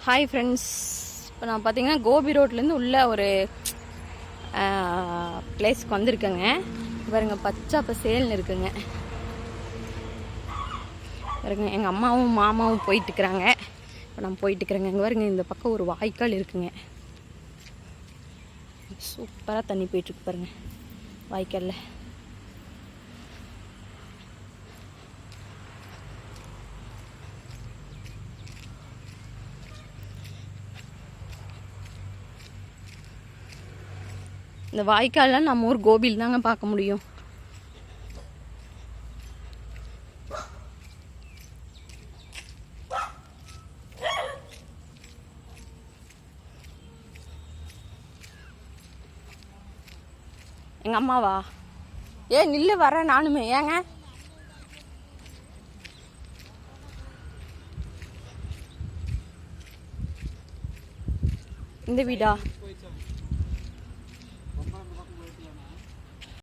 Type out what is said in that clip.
Hi friends, இப்போ நான் பார்த்தீங்கன்னா கோபி ரோட்லேருந்து உள்ள ஒரு பிளேஸ்க்கு வந்திருக்கேங்க. பாருங்க, பச்சை பசேல்னு இருக்குங்க. பாருங்க, எங்கள் அம்மாவும் மாமாவும் போயிட்டுருக்குறாங்க. இப்போ நான் போயிட்டுருக்குறேங்க. இங்கே பாருங்க, இந்த பக்கம் ஒரு வாய்க்கால் இருக்குங்க. சூப்பராக தண்ணி போயிட்டுருக்கு பாருங்க வாய்க்காலில். இந்த வாய்க்காலில் நம்ம ஊர் கோபியில் தாங்க பார்க்க முடியும். எங்கள் அம்மாவா? நில்லு, வரேன் நானுமே. ஏங்க இந்த வீடா?